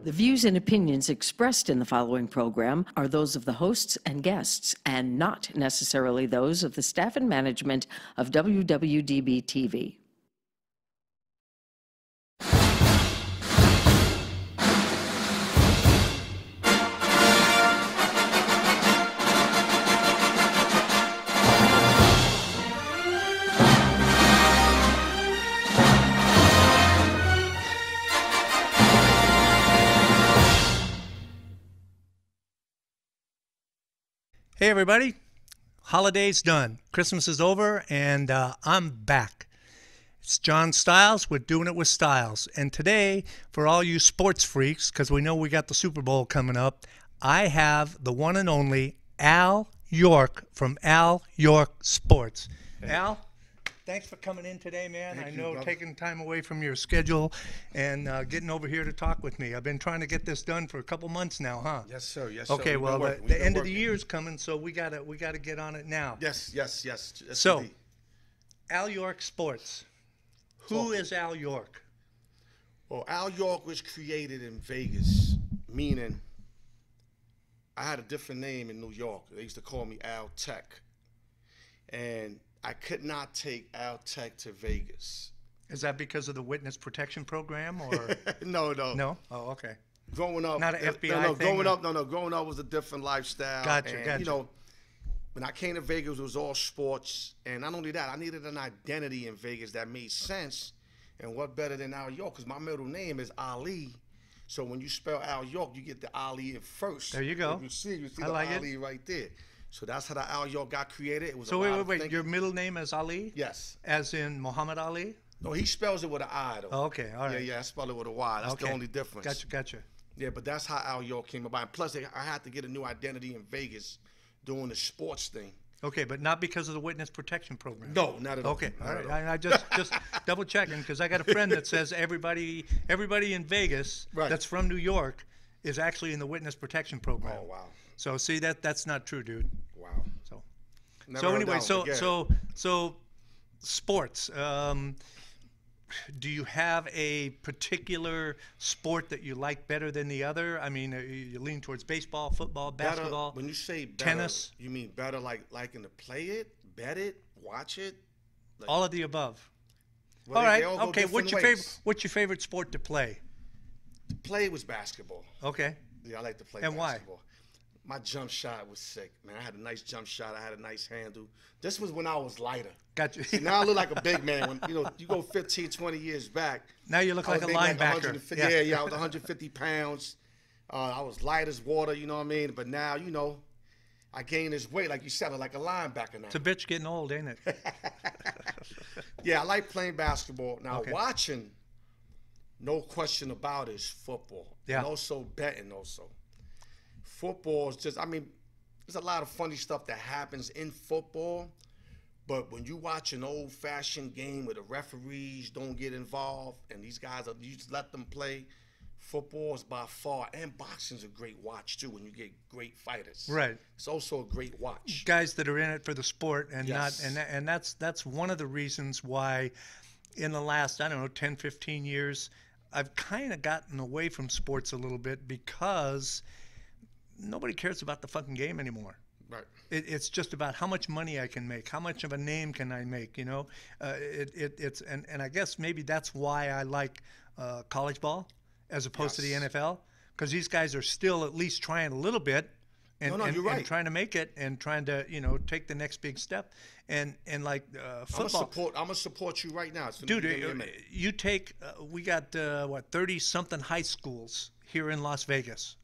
The views and opinions expressed in the following program are those of the hosts and guests, and not necessarily those of the staff and management of WWDB TV. Hey everybody, holiday's done. Christmas is over and I'm back. It's John Stiles with Doing It with Stiles. And today, for all you sports freaks, because we know we got the Super Bowl coming up, I have the one and only Al York from Al York Sports. Hey. Al, thanks for coming in today, man. I know taking time away from your schedule and getting over here to talk with me. I've been trying to get this done for a couple months now, huh? Yes, sir. Yes, okay, sir. well, the end of the year is coming, so we gotta get on it now. Yes. So, indeed. Al York Sports. Who is Al York? Well, Al York was created in Vegas, meaning I had a different name in New York. They used to call me Al Tech. And I could not take Al Tech to Vegas. Is that because of the witness protection program, or No. No? Oh, okay. Growing up, not an FBI thing. Growing up was a different lifestyle. Gotcha. You know, when I came to Vegas, it was all sports, and not only that, I needed an identity in Vegas that made sense. And what better than Al York? Because my middle name is Ali. So when you spell Al York, you get the Ali in first. There you go. You see I the like Ali right there. So that's how the Al York got created. It was so wait. Your middle name is Ali? Yes. As in Muhammad Ali? No, he spells it with an I, though. Oh, okay, all right. Yeah, I spell it with a Y. That's the only difference. Gotcha. Yeah, but that's how Al York came about. And plus, I had to get a new identity in Vegas doing the sports thing. Okay, but not because of the witness protection program. No, not at all. Okay, all right. I just double checking, because I got a friend that says everybody in Vegas that's from New York is actually in the witness protection program. Oh, wow. So see, that's not true, dude. Wow. So anyway, so sports. Do you have a particular sport that you like better than the other? I mean, you lean towards baseball, football, basketball. When you say better, tennis, you mean better liking to play it, bet it, watch it? Like, all of the above. Well, all right. Okay. What's your favorite sport to play? To play was basketball. Okay. Yeah, I like to play basketball. And why? My jump shot was sick, man. I had a nice jump shot. I had a nice handle. This was when I was lighter. Gotcha. See, now I look like a big man. When you go 15, 20 years back. Now you look like a linebacker. Like I was 150 pounds. I was light as water, you know what I mean? But now, I gained this weight, like you said, I'm like a linebacker now. It's a bitch getting old, ain't it? Yeah, I like playing basketball. Now, watching, no question about it, is football. Yeah. And also betting also. Football is just, there's a lot of funny stuff that happens in football, but when you watch an old-fashioned game where the referees don't get involved and these guys, you just let them play, football is by far, and boxing's a great watch too when you get great fighters. Right. It's also a great watch. Guys that are in it for the sport and and that's one of the reasons why in the last, 10, 15 years, I've kind of gotten away from sports a little bit because nobody cares about the fucking game anymore. Right. It's just about how much money I can make, how much of a name can I make, It's and I guess maybe that's why I like college ball as opposed to the NFL, because these guys are still at least trying a little bit and trying to make it and trying to take the next big step and like football. I'm gonna support you right now. Dude, you take we got 30 something high schools here in Las Vegas,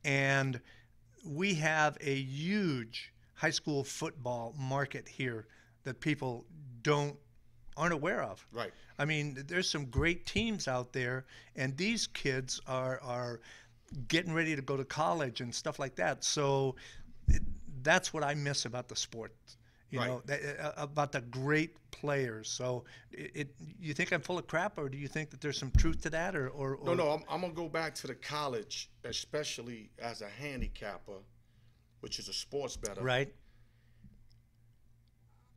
and we have a huge high school football market here that people aren't aware of. Right. I mean, there's some great teams out there, and these kids are getting ready to go to college and stuff like that. So that's what I miss about the sport, about the great players. So you think I'm full of crap, or do you think that there's some truth to that? Or No, I'm going to go back to the college, especially as a handicapper, which is a sports bettor. Right.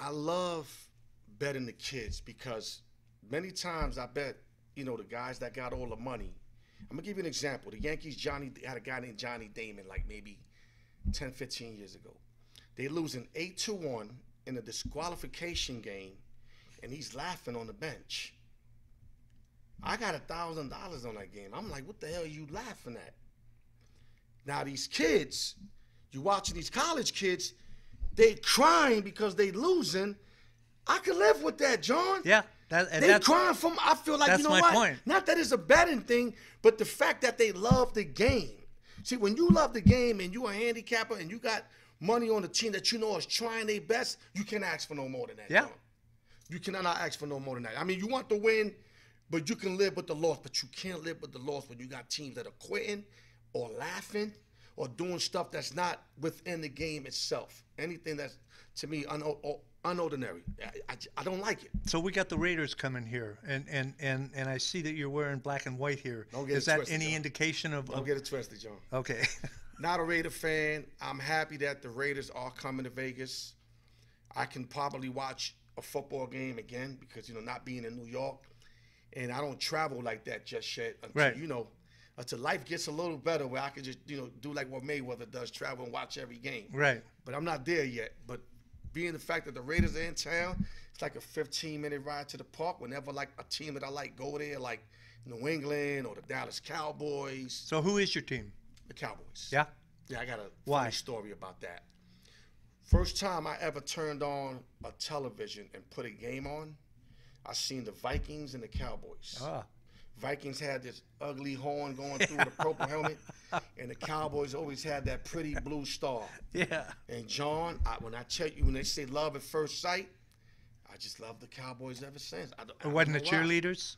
I love betting the kids because many times I bet, the guys that got all the money, I'm going to give you an example. The Yankees had a guy named Johnny Damon like maybe 10, 15 years ago. They losing 8-1 in a disqualification game, and he's laughing on the bench. I got $1,000 on that game. I'm like, what the hell are you laughing at? Now these kids, you're watching these college kids, they crying because they losing. I could live with that, John. Yeah. They crying from, I feel like, you know what? Point. Not that it's a betting thing, but the fact that they love the game. See, when you love the game and you're a handicapper and you got money on the team that you know is trying their best, you can't ask for no more than that. Yeah. John. You cannot ask for no more than that. I mean, you want to win, but you can live with the loss, but you can't live with the loss when you got teams that are quitting or laughing or doing stuff that's not within the game itself. Anything that's, to me, unordinary. I don't like it. So we got the Raiders coming here, and I see that you're wearing black and white here. Is that any John. Indication of? Don't get it twisted, John. Okay. Not a Raider fan. I'm happy that the Raiders are coming to Vegas. I can probably watch a football game again because, you know, not being in New York, and I don't travel like that just yet until, right. you know, until life gets a little better where I can just, you know, do like what Mayweather does, travel and watch every game. Right. But I'm not there yet. But being the fact that the Raiders are in town, it's like a 15-minute ride to the park. Whenever like a team that I like go there, like New England or the Dallas Cowboys. So who is your team? The Cowboys. Yeah? Yeah, I got a funny story about that. First time I ever turned on a television and put a game on, I seen the Vikings and the Cowboys. Ah. Vikings had this ugly horn going through the purple helmet, and the Cowboys always had that pretty blue star. Yeah. And John, when I tell you, when they say love at first sight, I just love the Cowboys ever since. It wasn't the cheerleaders?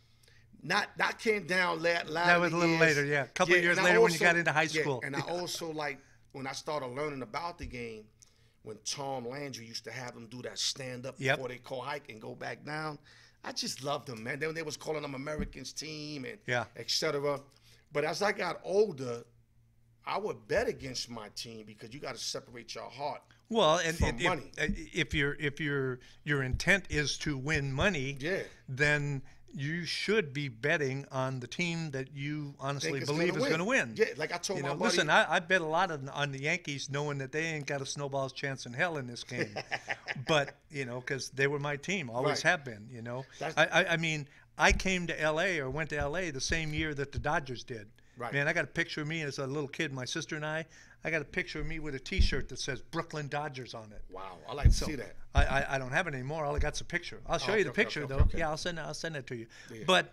Not came down later. That was a little later, yeah. A couple of years later when you got into high school. And I also like, when I started learning about the game, when Tom Landry used to have them do that stand-up before they call hike and go back down. I just loved them, man. Then they was calling them Americans team and et cetera. But as I got older, I would bet against my team because you got to separate your heart from money. If your intent is to win money, then you should be betting on the team that you honestly believe is going to win. Yeah, like I told my buddy. Listen, I bet a lot on the Yankees knowing that they ain't got a snowball's chance in hell in this game. But, you know, because they were my team, always have been, you know. I mean, I came to L.A. or went to L.A. the same year that the Dodgers did. Right. Man, I got a picture of me as a little kid, my sister and I got a picture of me with a T-shirt that says Brooklyn Dodgers on it. Wow, I like to see that. I don't have it anymore. All I got's a picture. I'll show you the picture, though. Yeah, I'll send it to you. Yeah. But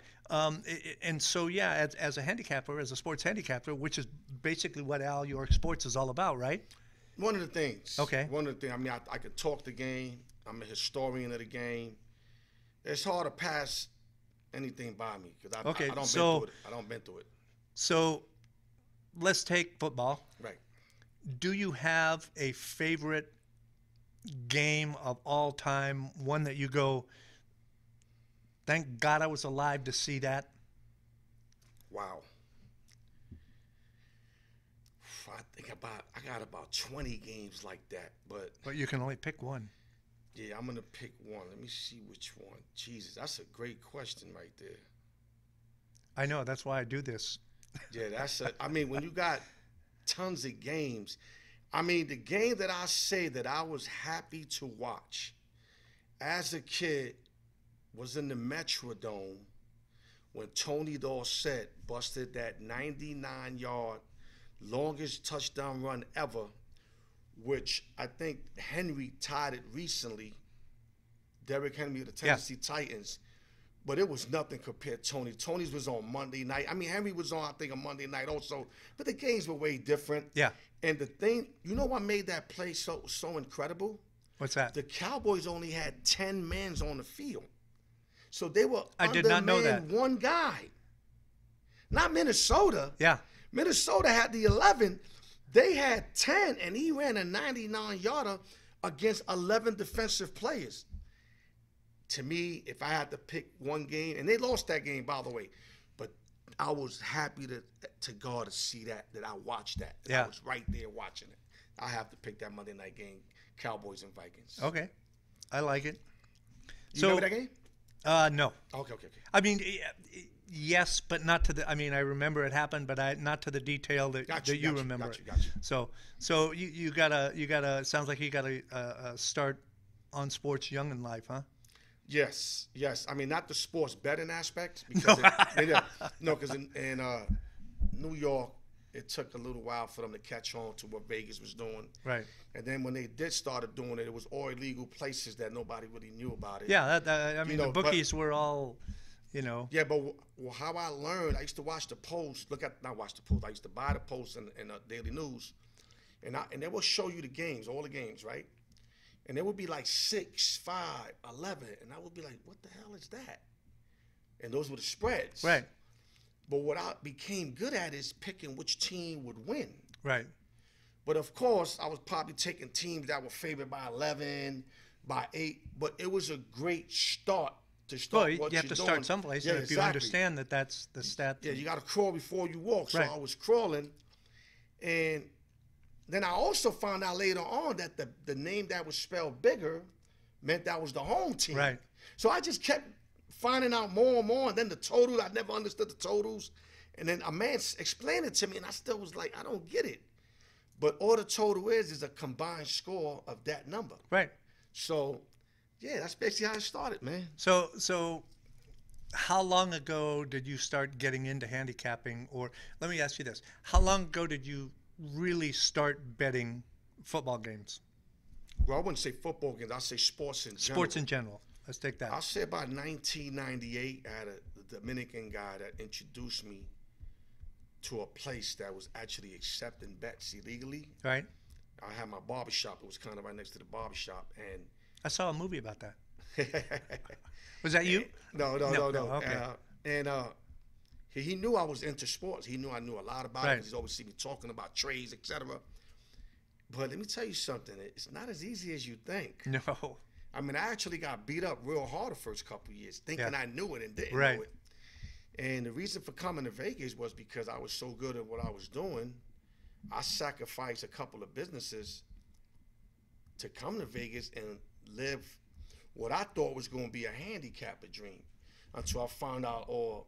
and so yeah, as a handicapper, as a sports handicapper, which is basically what Al York Sports is all about, right? One of the things. Okay. One of the things. I mean, I could talk the game. I'm a historian of the game. It's hard to pass anything by me because I don't been through it. So let's take football. Right. Do you have a favorite game of all time, one that you go, thank God I was alive to see that? Wow. I got about 20 games like that, but you can only pick one. Yeah, I'm gonna pick one. Let me see which one. Jesus, that's a great question right there. I know, that's why I do this. Yeah, I mean, when you got tons of games, I mean, the game that I say that I was happy to watch as a kid was in the Metrodome when Tony Dorsett busted that 99-yard longest touchdown run ever, which I think Henry tied it recently, Derrick Henry of the Tennessee Titans. But it was nothing compared to Tony. Tony's was on Monday night. I mean, Henry was on, I think, on Monday night also. But the games were way different. Yeah. And the thing, you know what made that play so incredible? What's that? The Cowboys only had 10 men on the field. So they were one guy. Not Minnesota. Yeah. Minnesota had the 11. They had 10, and he ran a 99-yarder against 11 defensive players. To me, if I had to pick one game, and they lost that game, by the way, but I was happy to God to see that I watched that. I was right there watching it. I have to pick that Monday night game, Cowboys and Vikings. Okay. I like it. You remember that game? No. Okay. I mean, Yes, but not to the. I mean, I remember it happened, but not to the detail that you remember. Gotcha. So you gotta. Sounds like you gotta start on sports young in life, huh? Yes. I mean, not the sports betting aspect, No. because because in New York, it took a little while for them to catch on to what Vegas was doing. Right. And then when they did started doing it, it was all illegal places that nobody really knew about it. Yeah, I mean, the bookies were all, Yeah, but how I learned, I used to watch the Post. Not watch the Post. I used to buy the Post and Daily News, and they will show you the games, all the games, right? And it would be like 6, 5, 11, and I would be like, "What the hell is that?" And those were the spreads. right, But what I became good at is picking which team would win. right. But of course, I was probably taking teams that were favored by 11, by 8. But it was a great start to start. Well, what you have to you're start doing. someplace, Yeah, and if you exactly. understand that that's the stat. Yeah, you got to crawl before you walk. So Right. I was crawling, and then I also found out later on that the name that was spelled bigger meant that was the home team. Right. So I just kept finding out more and more, and then the totals, I never understood the totals. And then a man explained it to me, and I still was like, I don't get it. But all the total is a combined score of that number. Right. So, yeah, that's basically how it started, man. So how long ago did you start getting into handicapping? Or let me ask you this: how long ago did you really start betting football games? Well, I wouldn't say football games. I'd say sports in general. Sports in general. Let's take that. I'll say about 1998, I had a Dominican guy that introduced me to a place that was actually accepting bets illegally. Right. I had my barbershop. It was kind of right next to the barbershop. And I saw a movie about that. Was that you? No. Okay. He knew I was into sports. He knew I knew a lot about Right. it. He's always seen me talking about trades, etc. But let me tell you something. It's not as easy as you think. No. I mean, I actually got beat up real hard the first couple of years, thinking I knew it and didn't Right. know it. And the reason for coming to Vegas was because I was so good at what I was doing. I sacrificed a couple of businesses to come to Vegas and live what I thought was going to be a handicapper dream until I found out all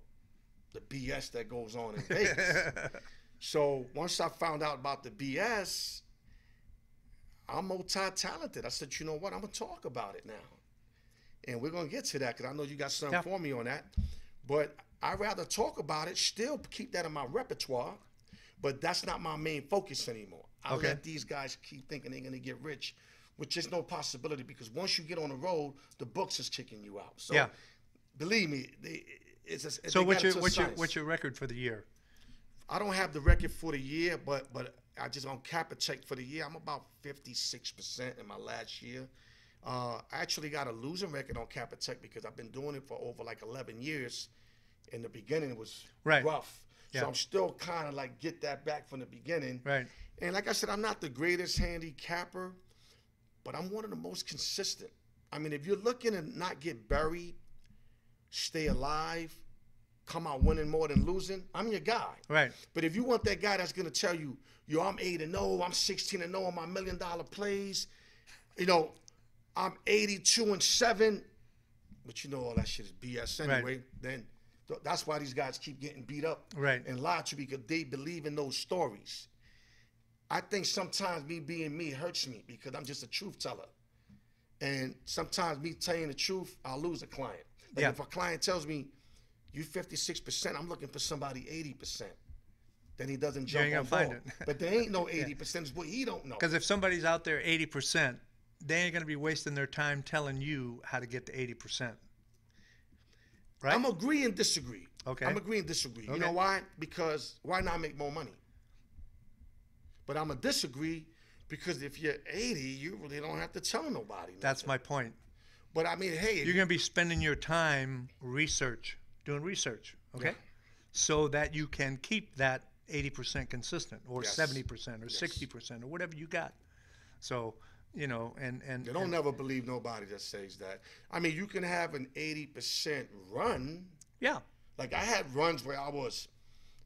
the BS that goes on in Vegas. So once I found out about the BS, I'm multi-talented. I said, you know what? I'm going to talk about it now. And we're going to get to that because I know you got something for me on that. But I'd rather talk about it, still keep that in my repertoire, but that's not my main focus anymore. I let these guys keep thinking they're going to get rich, which is no possibility because once you get on the road, the books is kicking you out. So believe me, So what's your record for the year? I don't have the record for the year, but I just on Kappa check for the year. I'm about 56% in my last year. I actually got a losing record on Kappa Tech because I've been doing it for over like 11 years. In the beginning, it was rough. So I'm still kind of like get that back from the beginning. Right. And like I said, I'm not the greatest handicapper, but I'm one of the most consistent. I mean, if you're looking to not get buried, stay alive, come out winning more than losing, I'm your guy. Right. But if you want that guy that's going to tell you, yo, I'm 8-0, I'm 16-0 on my $1 million plays, I'm 82-7, but you know all that shit is BS anyway. Then that's why these guys keep getting beat up and lied to because they believe in those stories. I think sometimes me being me hurts me because I'm just a truth teller. And sometimes me telling the truth, I'll lose a client. Like if a client tells me, you 56%, I'm looking for somebody 80%. Then he doesn't jump on board. Find it. But there ain't no 80%. It's what he don't know. Because if somebody's out there 80%, they ain't going to be wasting their time telling you how to get to 80%. Right? I'm agree and disagree. Okay. I'm agree and disagree. Okay. You know why? Because why not make more money? But I'm going to disagree because if you're 80, you really don't have to tell nobody. That's my point. But I mean, hey. You're going to be spending your time doing research, okay? Yeah. So that you can keep that 80% consistent or 70% or 60% or whatever you got. So, and they don't never believe nobody that says that. I mean, you can have an 80% run. Yeah. Like I had runs where I was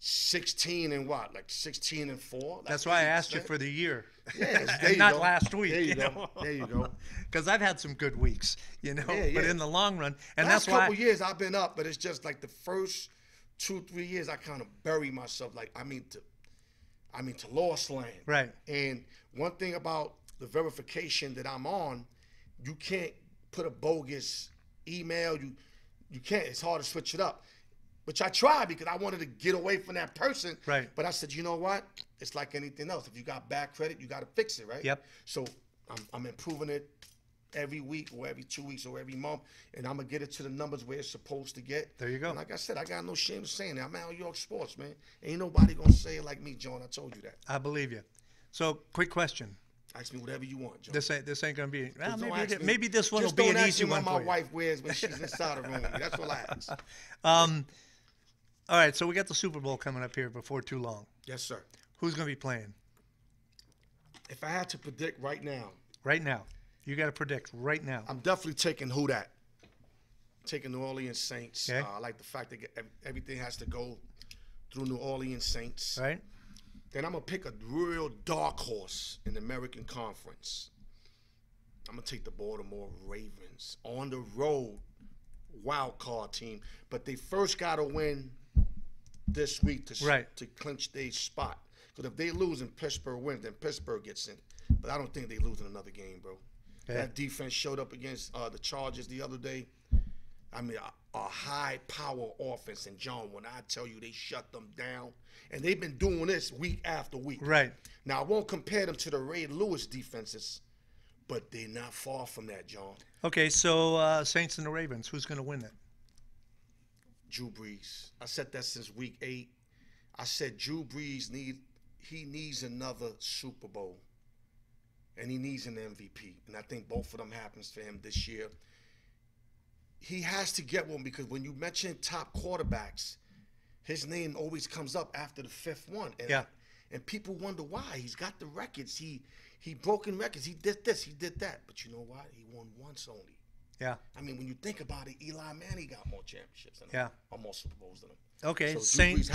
16-4. That's why I asked you for the year. Yes, and not last week. There you go. There you go. Because I've had some good weeks, but in the long run, and last that's why. Couple years I've been up, but it's just like the first 2-3 years, I kind of bury myself. Like, to lost land. Right. And one thing about the verification that I'm on, you can't put a bogus email. You can't. It's hard to switch it up. Which I tried because I wanted to get away from that person. Right. But I said, you know what? It's like anything else. If you got bad credit, you got to fix it, right? Yep. So I'm improving it every week or every 2 weeks or every month, and I'm going to get it to the numbers where it's supposed to get. There you go. And like I said, I got no shame of saying that. I'm out of York Sports, man. Ain't nobody going to say it like me, John. I told you that. I believe you. So, quick question. Ask me whatever you want, John. This ain't going to be. Well, Don't maybe this one will just be don't an ask easy me one what for my you. wife wears when she's inside the room with me. That's all I ask. All right, so we got the Super Bowl coming up here before too long. Yes, sir. Who's going to be playing? If I had to predict right now. Right now. You got to predict right now. I'm definitely taking who that. Taking New Orleans Saints. Okay. I like the fact that everything has to go through New Orleans Saints. Right? Then I'm going to pick a real dark horse in the American Conference. I'm going to take the Baltimore Ravens on the road, wild card team. But they first got to win this week to clinch their spot. Because if they lose and Pittsburgh wins, then Pittsburgh gets in. But I don't think they lose in another game, bro. Yeah. That defense showed up against the Chargers the other day. I mean, a high-power offense. And, John, when I tell you they shut them down, and they've been doing this week after week. Right. Now, I won't compare them to the Ray Lewis defenses, but they're not far from that, John. Okay, so Saints and the Ravens, who's going to win that? Drew Brees. I said that since week 8. I said Drew Brees needs another Super Bowl, and he needs an MVP. And I think both of them happens for him this year. He has to get one because when you mention top quarterbacks, his name always comes up after the 5th one. And and people wonder why. He's got the records. He broken records. He did this. He did that. But you know what? He won once only. Yeah. I mean, when you think about it, Eli Manning got more championships than him. Yeah. Or more Super Bowls than him. Okay, So Saints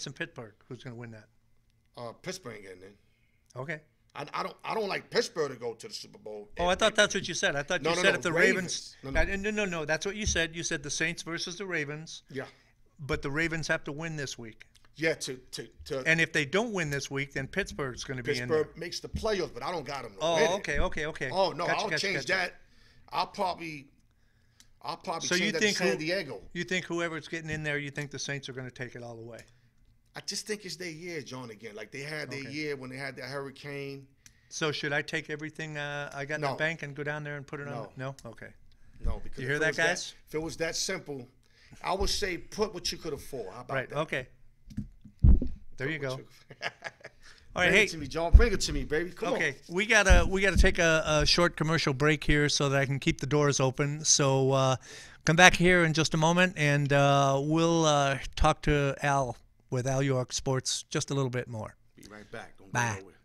and Pittsburgh. Who's going to win that? Pittsburgh ain't getting in. Okay. I don't like Pittsburgh to go to the Super Bowl. Oh, I thought that's what you said. I thought you said if the Ravens. No. That's what you said. You said the Saints versus the Ravens. Yeah. But the Ravens have to win this week. Yeah, and if they don't win this week, then Pittsburgh's going to be in there. Pittsburgh makes the playoffs, but I don't got them. Oh, okay. Oh no, I'll change that. I'll probably change that to San Diego. You think whoever's getting in there, you think the Saints are going to take it all the way? I just think it's their year, John. Again, like they had their year when they had that hurricane. So should I take everything I got in the bank and go down there and put it on? No. Okay. No, because you hear that, guys? If it was that simple, I would say put what you could afford. How about that? Okay. There you go. All right, bring it to me, John. Bring it to me, baby. Come on. Okay, we gotta take a short commercial break here so that I can keep the doors open. So come back here in just a moment, and we'll talk to Al with Al York Sports just a little bit more. Be right back. Don't Bye. go nowhere.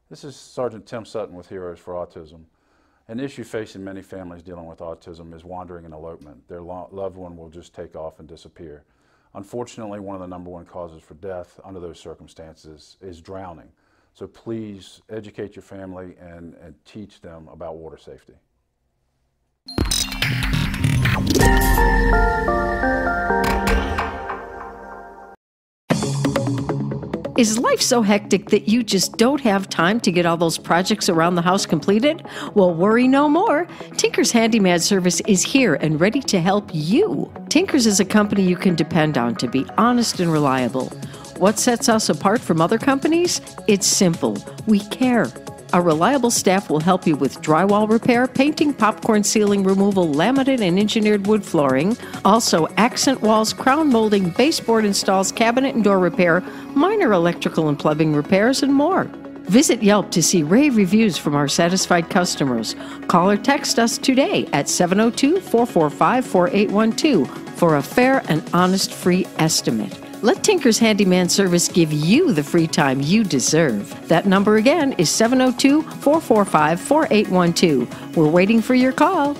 This is Sergeant Tim Sutton with Heroes for Autism. An issue facing many families dealing with autism is wandering and elopement. Their loved one will just take off and disappear. Unfortunately, one of the #1 causes for death under those circumstances is drowning. So please educate your family and teach them about water safety. Is life so hectic that you just don't have time to get all those projects around the house completed? Well, worry no more. Tinker's Handyman Service is here and ready to help you. Tinker's is a company you can depend on to be honest and reliable. What sets us apart from other companies? It's simple. We care. Our reliable staff will help you with drywall repair, painting, popcorn ceiling removal, laminate and engineered wood flooring, also accent walls, crown molding, baseboard installs, cabinet and door repair, minor electrical and plumbing repairs, and more. Visit Yelp to see rave reviews from our satisfied customers. Call or text us today at 702-445-4812 for a fair and honest free estimate. Let Tinker's Handyman Service give you the free time you deserve. That number again is 702-445-4812. We're waiting for your call.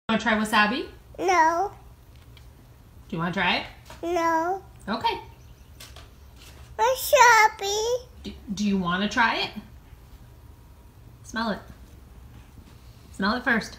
Want to try wasabi? No. Do you want to try it? No. Okay. Do you want to try it? Smell it. Smell it first.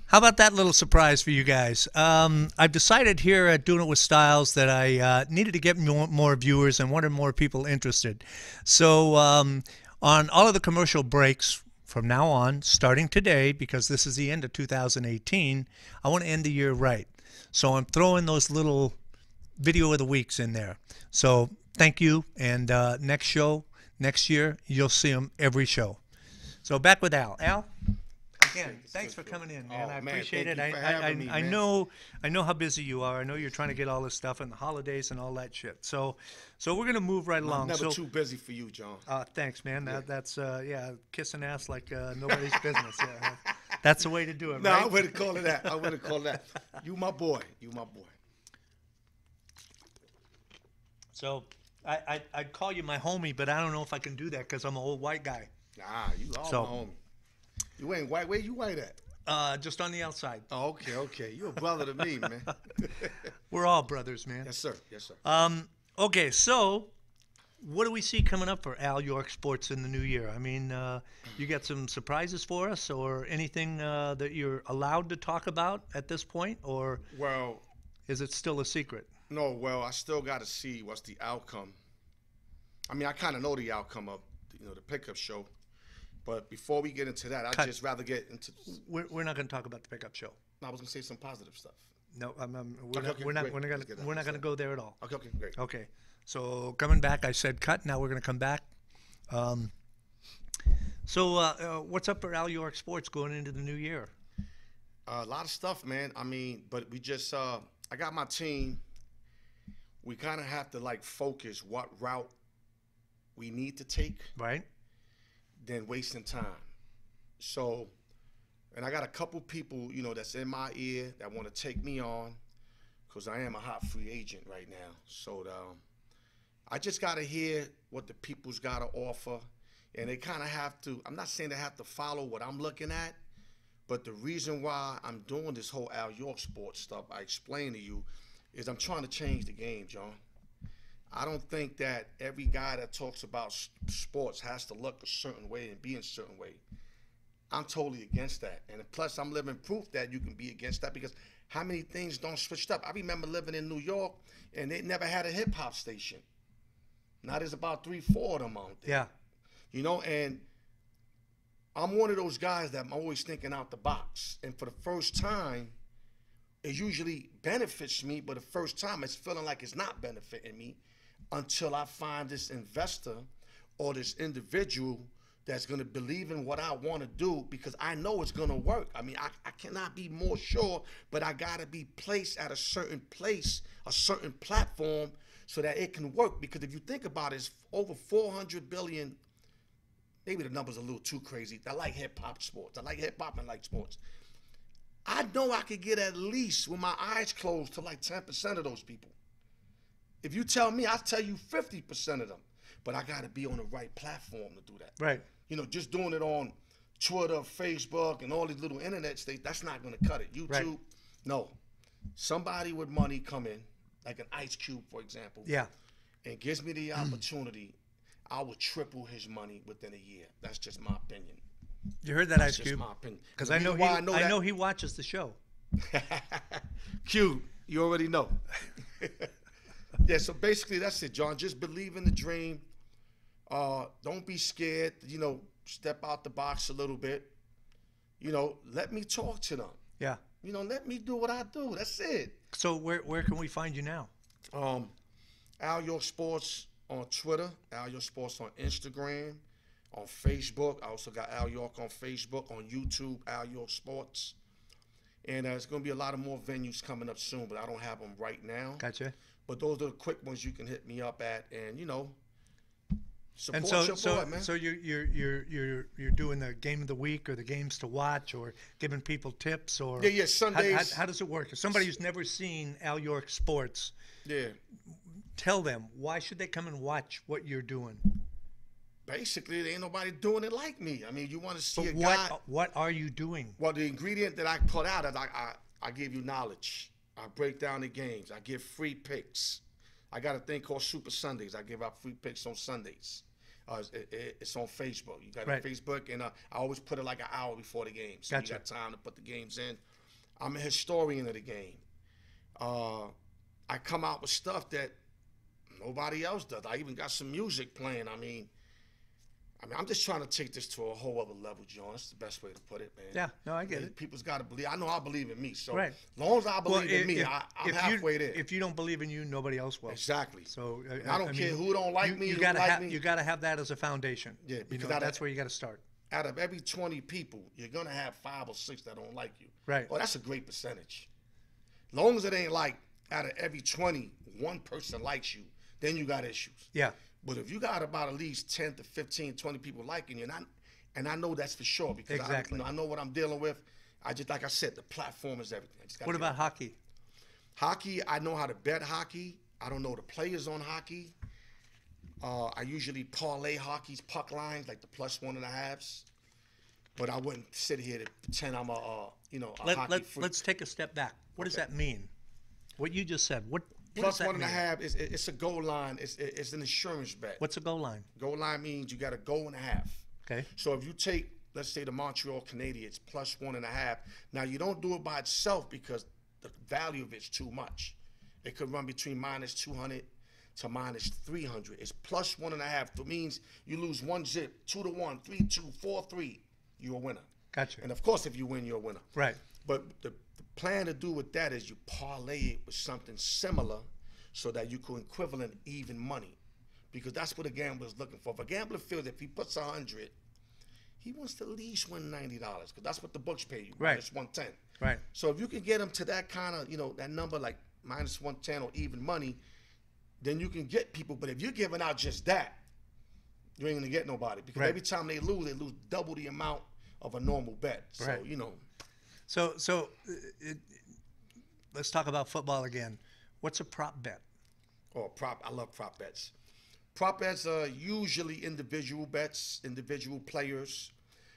How about that little surprise for you guys? I've decided here at Doing It with Styles that I needed to get more viewers and wanted more people interested. So on all of the commercial breaks from now on, starting today, because this is the end of 2018, I want to end the year right. So I'm throwing those little video of the weeks in there. So thank you. And next show, next year, you'll see them every show. So back with Al. Al? Again, thanks for coming in, man. I appreciate it. I know how busy you are. I know you're trying to get all this stuff and the holidays and all that shit. So we're gonna move right along. I'm never too busy for you, John. Thanks, man. That's kissing ass like nobody's business. Yeah, that's the way to do it. No, right? I wouldn't call it that. I wouldn't call it that. You my boy. You my boy. So I'd call you my homie, but I don't know if I can do that because I'm an old white guy. Nah, you are my homie. You ain't white. Where you white at? Just on the outside. Oh, okay. You a brother to me, man. We're all brothers, man. Yes, sir. Okay, so what do we see coming up for Al York Sports in the new year? I mean, you got some surprises for us or anything that you're allowed to talk about at this point, or is it still a secret? No, I still got to see what's the outcome. I mean, I kind of know the outcome of the pickup show. But before we get into that, I'd just rather get into. We're not going to talk about the pickup show. No, I was going to say some positive stuff. No, we're not going to go there at all. Okay, great. Okay, so coming back, I said cut. Now we're going to come back. So what's up for Al York Sports going into the new year? A lot of stuff, man. I mean, but we just I got my team. We kind of have to focus what route we need to take. Right. Than wasting time. So, and I got a couple people, that's in my ear that want to take me on because I am a hot free agent right now. So, I just got to hear what the people's got to offer. And they kind of have to, I'm not saying they have to follow what I'm looking at, but the reason why I'm doing this whole Al York Sports stuff, I explained to you, is I'm trying to change the game, John. I don't think that every guy that talks about sports has to look a certain way and be in a certain way. I'm totally against that. And plus, I'm living proof that you can be against that because how many things don't switch up? I remember living in New York, and they never had a hip-hop station. Now there's about 3-4 of them out there. Yeah. And I'm one of those guys that I'm always thinking out the box. And for the first time, it usually benefits me, but the first time it's feeling like it's not benefiting me. Until I find this investor or this individual that's going to believe in what I want to do because I know it's going to work. I mean, I cannot be more sure, but I got to be placed at a certain place, a certain platform so that it can work. Because if you think about it, it's over 400 billion. Maybe the number's a little too crazy. I like hip-hop sports. I like hip-hop and like sports. I know I could get at least, with my eyes closed, to 10% of those people. If you tell me, I'll tell you 50% of them. But I got to be on the right platform to do that. Right. Just doing it on Twitter, Facebook, and all these little internet states, that's not going to cut it. YouTube, no. Somebody with money come in, like an Ice Cube, for example. Yeah. And gives me the opportunity, I would triple his money within a year. That's just my opinion. You heard that, Ice That's Cube? just my opinion. Because I know he watches the show. Cube, you already know. Yeah, so basically that's it, John. Just believe in the dream. Don't be scared. Step out the box a little bit. Let me talk to them. Yeah. Let me do what I do. That's it. So where can we find you now? Al York Sports on Twitter. Al York Sports on Instagram. On Facebook. I also got Al York on Facebook. On YouTube, Al York Sports. And there's going to be a lot of more venues coming up soon, but I don't have them right now. Gotcha. But those are the quick ones you can hit me up at, and support your boy, man. So you're doing the game of the week or the games to watch or giving people tips or Sundays. How does it work? If somebody who's never seen Al York Sports, tell them, why should they come and watch what you're doing? Basically, there ain't nobody doing it like me. I mean, you want to see But a guy. what are you doing? Well, the ingredient that I put out is I give you knowledge. I break down the games. I give free picks. I got a thing called Super Sundays. I give out free picks on Sundays. It's on Facebook. You got Right. Facebook, and I always put it like an hour before the game, so Gotcha. you got time to put the games in. I'm a historian of the game. I come out with stuff that nobody else does. I even got some music playing. I mean, I'm just trying to take this to a whole other level, John. That's the best way to put it, man. Yeah, no, I get it. People's got to believe. I know I believe in me. So Right. as long as I believe in me, if- I'm if halfway there. If you don't believe in you, nobody else will. Exactly. So And I don't care who don't like me, You who gotta like have me. you gotta have that as a foundation. Yeah, You because know, that's where you got to start. Out of every 20 people, you're going to have 5 or 6 that don't like you. Right. Oh, that's a great percentage. Long as it ain't like out of every 20, one person likes you, then you got issues. Yeah. But if you got about at least 10 to 15, 20 people liking you, and I know that's for sure because Exactly. I know what I'm dealing with. Like I said, the platform is everything. I just gotta What get about it. hockey? Hockey? I know how to bet hockey. I don't know the players on hockey. I usually parlay hockey's puck lines, like the +1.5s. But I wouldn't sit here to pretend I'm a hockey freak. Let's take a step back. What does that mean? What you just said. What does Plus that one and a mean? half is it's a goal line. It's an insurance bet. What's a goal line? Goal line means you got a goal and a half. Okay. So if you take, let's say, the Montreal Canadiens +1.5, now you don't do it by itself because the value of it's too much. It could run between -200 to -300. It's +1.5. That means you lose 1-0, 2-1, 3-2, 4-3. You're a winner. Gotcha. And of course, if you win, you're a winner. Right. But the plan to do with that is you parlay it with something similar so that you can equivalent even money. Because that's what a gambler is looking for. If a gambler feels if he puts 100, he wants to at least win $90 because that's what the books pay you. Right. -110. Right. So if you can get him to that kind of, that number like -110 or even money, then you can get people. But if you're giving out just that, you ain't going to get nobody. Because Right. every time they lose double the amount of a normal bet. So, Right. So let's talk about football again. What's a prop bet? I love prop bets. Prop bets are usually individual bets, individual players.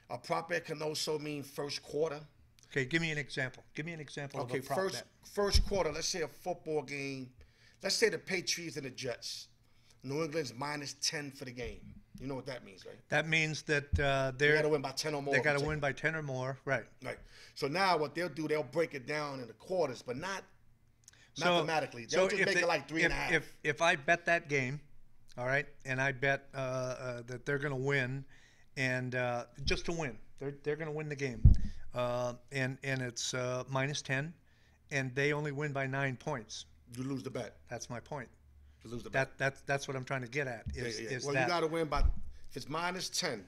A prop bet can also mean first quarter. Okay, give me an example. Give me an example of a prop bet. First quarter, let's say a football game. Let's say the Patriots and the Jets. New England's -10 for the game. You know what that means, right? That means that They got to win by 10 or more. They got to win by 10 or more, right? Right. So now what they'll do, they'll break it down into quarters, but not mathematically. They'll just make it like 3.5. If I bet that game, all right, and I bet that they're going to win, and just to win, they're going to win the game, and it's -10, and they only win by 9 points. You lose the bet. That's my point. You lose the bet. That's what I'm trying to get at. Is Well, that you got to win by, if it's -10,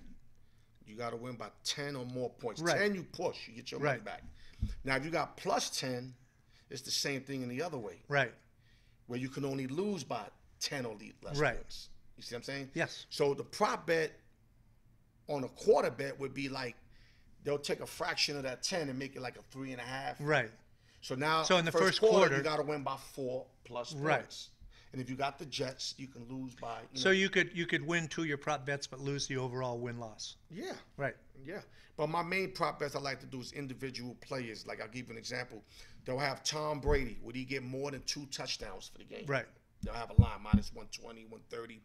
you got to win by 10 or more points. Right. 10, you push, you get your money Right. back. Now, if you got +10, it's the same thing in the other way, right? where you can only lose by 10 or less Right. points. You see what I'm saying? Yes. So the prop bet on a quarter bet would be like, they'll take a fraction of that 10 and make it like a 3.5. Right. So now, So in the first quarter, you got to win by 4 plus Right. points. And if you got the Jets, you can lose by. So you could win 2 of your prop bets, but lose the overall win-loss. Yeah. Right. Yeah. But my main prop bets I like to do is individual players. Like I'll give you an example. They'll have Tom Brady. Would he get more than 2 touchdowns for the game? Right. They'll have a line -120, 130.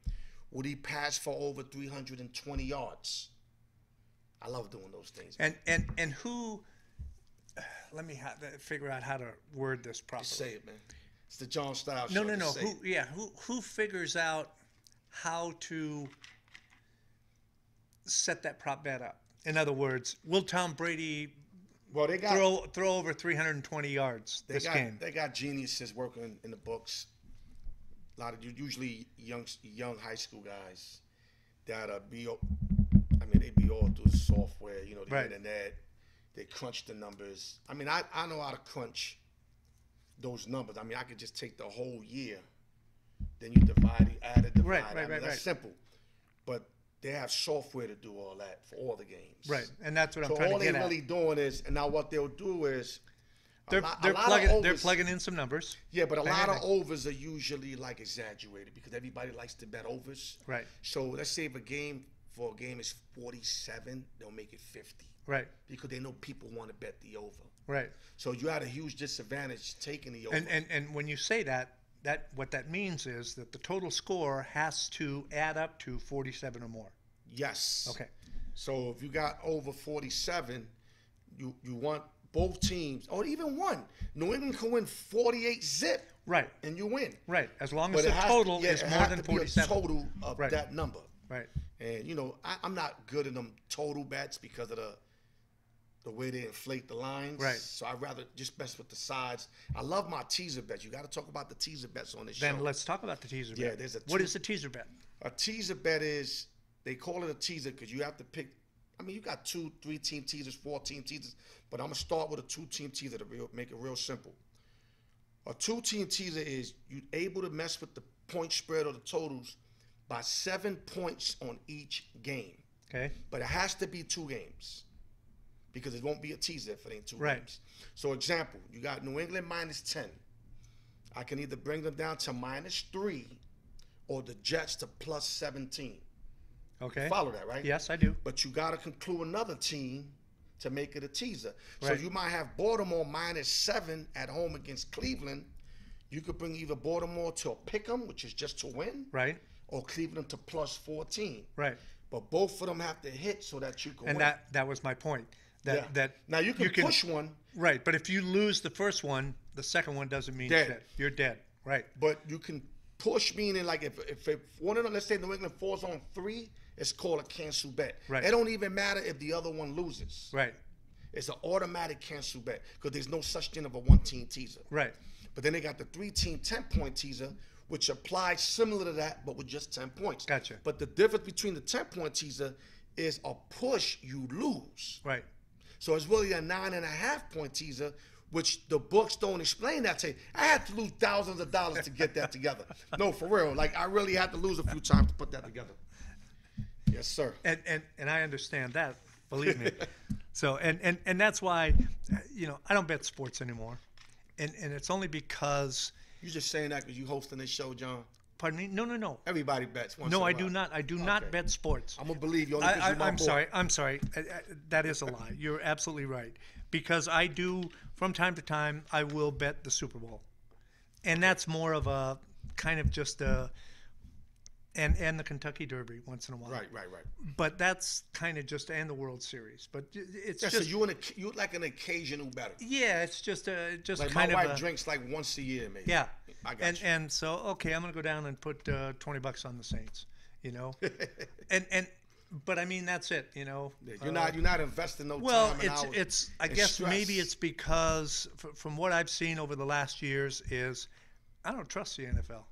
Would he pass for over 320 yards? I love doing those things. And who? Let me figure out how to word this properly. Say it, man. It's the John Stiles No, show. no, no. Just say it. Who figures out how to set that prop bet up? In other words, will Tom Brady Well, they got throw over 320 yards this game? They got geniuses working in the books. A lot of usually young high school guys that they be all through the software, the Right. internet. They crunch the numbers. I mean, I know how to crunch those numbers. I mean, I could just take the whole year, then you divide it, add it, divide. Right, I right, mean, right, that's right. simple. But they have software to do all that for all the games. Right, and that's what I'm So trying all to they're get at. really doing is, and now what they'll do is, They're plugging in some numbers. Yeah, but a lot of overs are usually like exaggerated because everybody likes to bet overs. Right. So let's say if a game is 47, they'll make it 50. Right. Because they know people want to bet the over. Right. So you had a huge disadvantage taking the over. And when you say that what that means is that the total score has to add up to 47 or more. Yes. Okay. So if you got over 47, you want both teams, or even one. New England can win 48 zip. Right. And you win. Right. As long as the total is more than 47. A total of that number. Right. And you know, I'm not good at them total bets because of the way they inflate the lines. Right. So I'd rather just mess with the sides. I love my teaser bets. You got to talk about the teaser bets on this show. Then let's talk about the teaser bet. Yeah, there's what is a teaser bet? A teaser bet is, they call it a teaser because you have to pick. I mean, you got 2, 3-team teasers, 4-team teasers, but I'm gonna start with a 2-team teaser to make it real simple. A 2-team teaser is you're able to mess with the point spread or the totals by 7 points on each game. Okay. But it has to be 2 games because it won't be a teaser if it ain't 2 right. games. So example, you got New England minus 10. I can either bring them down to -3 or the Jets to plus 17. Okay. You follow that, right? Yes, I do. But you got to conclude another team to make it a teaser. Right. So you might have Baltimore -7 at home against Cleveland. You could bring either Baltimore to a pick 'em, which is just to win, right, or Cleveland to plus 14. Right. But both of them have to hit so that you can win. And that was my point. That now you can push one. Right, but if you lose the first one, the second one doesn't mean shit. You're dead. Right. But you can push, meaning like if one of them, let's say New England falls on 3, it's called a cancel bet. Right. It don't even matter if the other one loses. Right. It's an automatic cancel bet because there's no such thing of a 1-team teaser. Right. But then they got the 3-team 10-point teaser, which applies similar to that, but with just 10 points. Gotcha. But the difference between the 10-point teaser is a push, you lose. Right. So it's really a 9.5-point teaser, which the books don't explain that to you. I had to lose thousands of dollars to get that together. No, for real. Like, I really had to lose a few times to put that together. Yes, sir. And I understand that, believe me. So and that's why, I don't bet sports anymore, and it's only because. You're just saying that because you hosting this show, John. Pardon me? No. Everybody bets. No, I do not. I do not bet sports. I'm gonna believe you only because you're my boy. I'm sorry. That is a lie. You're absolutely right. Because I do, from time to time, I will bet the Super Bowl, and that's more of a kind of just a. And the Kentucky Derby once in a while. Right. But that's kind of just, and the World Series. But it's just. So you like an occasional bettor. Yeah, it's just like kind my of. wife drinks like once a year, maybe. Yeah. I got you. And so okay, I'm gonna go down and put $20 on the Saints. But I mean that's it. You're not investing no time. Well, and hours it's I and guess stress. maybe it's because from what I've seen over the last years is I don't trust the NFL.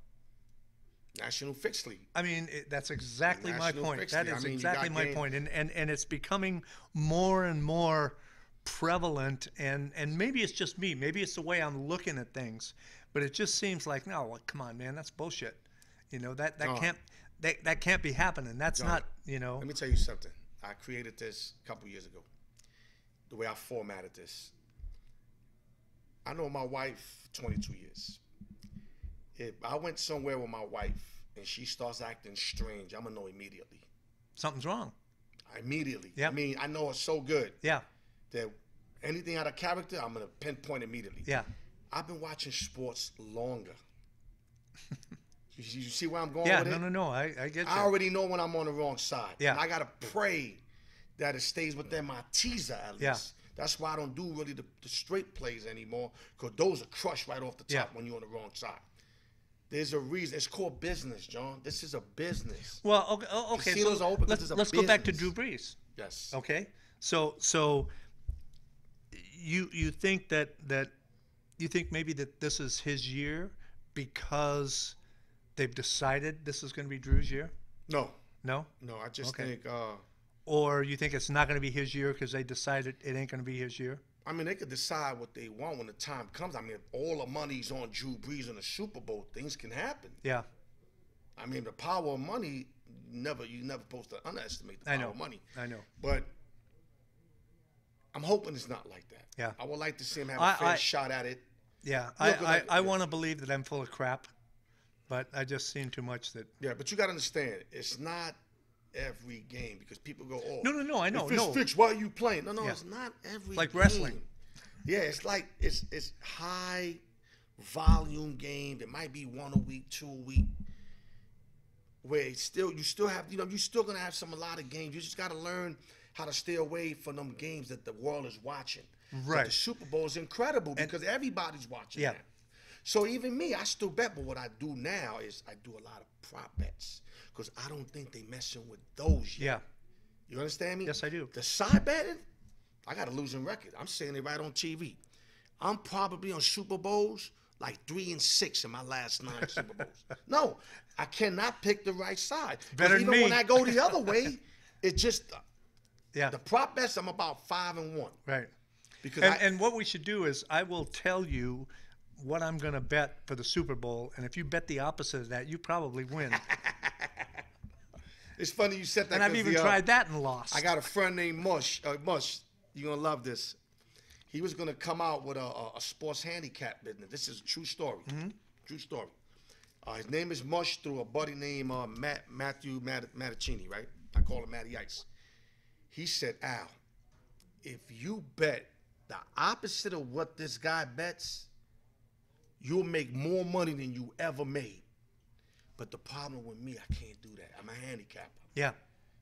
National Fixed League. I mean, that's exactly my point. That is exactly my point. And it's becoming more and more prevalent. And maybe it's just me. Maybe it's the way I'm looking at things. But it just seems like, no, come on, man, that's bullshit. That can't be happening. That's John, not, Let me tell you something. I created this a couple years ago. The way I formatted this. I know my wife 22 years. If I went somewhere with my wife and she starts acting strange, I'm going to know immediately. Something's wrong. Immediately. Yep. I mean, I know her so good. Yeah. That anything out of character, I'm going to pinpoint immediately. Yeah. I've been watching sports longer. You see where I'm going with it? No. I get you. I already know when I'm on the wrong side. Yeah. And I got to pray that it stays within my teaser at least. Yeah. That's why I don't do really the straight plays anymore, because those are crushed right off the top when you're on the wrong side. There's a reason. It's called business, John. This is a business. Well, okay. Casinos are open. Let's go back to Drew Brees. Yes. Okay. So you think that you think maybe that this is his year because they've decided this is going to be Drew's year? No. No. I just think. Or you think it's not going to be his year because they decided it ain't going to be his year? I mean, they could decide what they want when the time comes. I mean, if all the money's on Drew Brees in the Super Bowl, things can happen. Yeah. I mean, the power of money, you're never supposed to underestimate the power of money. I know. But I'm hoping it's not like that. Yeah. I would like to see him have a fair shot at it. Yeah, I want to believe that I'm full of crap, but I just seen too much that. Yeah, but you got to understand, it's not every game because people go, oh. No, I know. If it's fixed, why are you playing? No, it's not every like game. Wrestling. Yeah, it's like, it's high volume game. It might be 1 a week, 2 a week. Where you still have, you're still going to have a lot of games. You just got to learn how to stay away from them games that the world is watching. Right. But the Super Bowl is incredible because everybody's watching that. So even me, I still bet, but what I do now is I do a lot of prop bets because I don't think they messing with those yet. Yeah. You understand me? Yes, I do. The side betting, I got a losing record. I'm saying it right on TV. I'm probably on Super Bowls like 3-6 in my last 9 Super Bowls. No, I cannot pick the right side. Better than me. Even when I go the other way, it just the prop bets. I'm about 5-1. Right. Because and what we should do is I will tell you what I'm going to bet for the Super Bowl, and if you bet the opposite of that, you probably win. It's funny you said that. And I've even tried that and lost. I got a friend named Mush. Mush, you're gonna love this. He was gonna come out with a sports handicap business. This is a true story. True story. His name is Mush through a buddy named Matthew Mattachini, right? I call him Matty Ice. He said, Al, if you bet the opposite of what this guy bets, you'll make more money than you ever made. But the problem with me, I can't do that. I'm a handicapper. Yeah.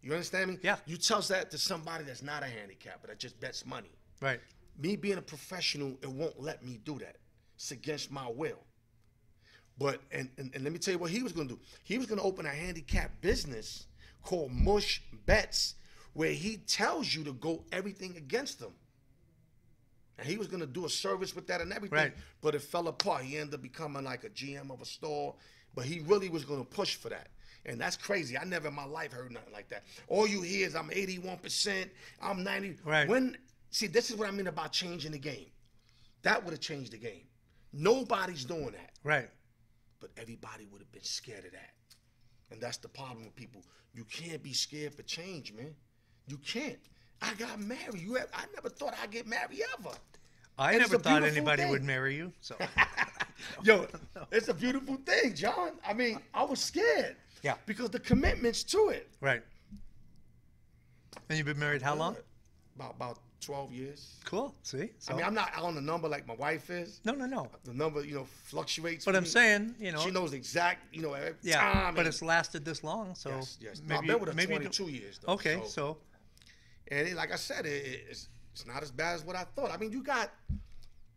You understand me? Yeah. You tell that to somebody that's not a handicapper, that just bets money. Right. Me being a professional, it won't let me do that. It's against my will. But, and let me tell you what he was going to do. He was going to open a handicap business called Mush Bets, where he tells you to go everything against them. And he was going to do a service with that and everything. Right. But it fell apart. He ended up becoming like a GM of a store. But he really was going to push for that. And that's crazy. I never in my life heard nothing like that. All you hear is I'm 81%, I'm 90%. Right. See, this is what I mean about changing the game. That would have changed the game. Nobody's doing that. Right. But everybody would have been scared of that. And that's the problem with people. You can't be scared for change, man. You can't. I got married. I never thought I'd get married ever. I never thought anybody would marry you. So, Yo, it's a beautiful thing, John. I mean, I was scared. Yeah. Because the commitments to it. Right. And you've been married how long? About 12 years. Cool. See? So, I mean, I'm not on the number like my wife is. No. The number, fluctuates. But I'm saying, she knows exact, every yeah, time. But it's lasted this long, so yes. maybe I've been with her maybe 22 years, though. Okay, so. And like I said, it's not as bad as what I thought. I mean,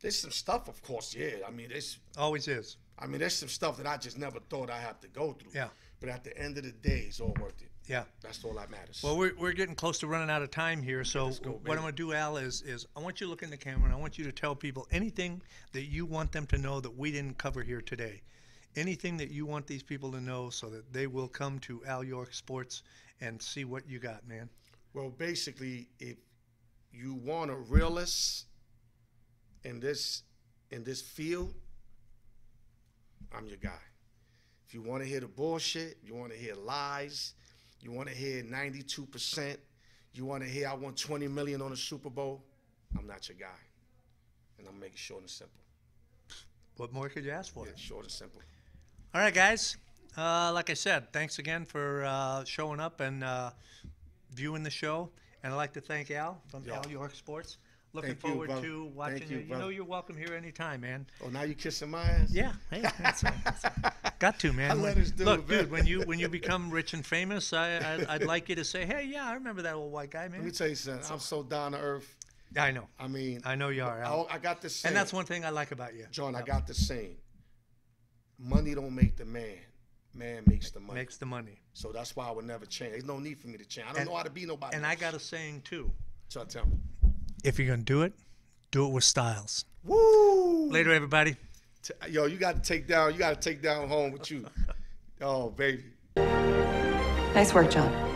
there's some stuff, of course, yeah. I mean, Always is. I mean, there's some stuff that I just never thought I have to go through. Yeah. But at the end of the day, it's all worth it. Yeah. That's all that matters. Well, we're getting close to running out of time here, so what I'm going to do, Al, is I want you to look in the camera, and I want you to tell people anything that you want them to know that we didn't cover here today. Anything that you want these people to know so that they will come to Al York Sports and see what you got, man. Well, basically, if you want a realist in this field, I'm your guy. If you want to hear the bullshit, you want to hear lies, you want to hear 92%, you want to hear I won $20 million on the Super Bowl, I'm not your guy. And I'm making it short and simple. What more could you ask for? Yeah, short and simple. All right, guys. Like I said, thanks again for showing up and viewing the show. And I'd like to thank Al from Al York Sports. Looking forward to watching you. You know you're welcome here anytime, man. Oh, now you kissing my ass? Yeah. Hey, that's got to, man. Look, dude, when you become rich and famous, I'd like you to say, hey, yeah, I remember that old white guy, man. Let me tell you something. I'm so down to earth. I know. I mean, I know you are, Al. I got this saying. And that's one thing I like about you. John, I got this saying. Money don't make the man. Man makes the money. Makes the money. So that's why I would never change. There's no need for me to change. I don't know how to be nobody else. I got a saying, too. So tell me. If you're going to do it with Stiles. Woo! Later, everybody. Yo, you got to take down home with you. Oh, baby. Nice work, John.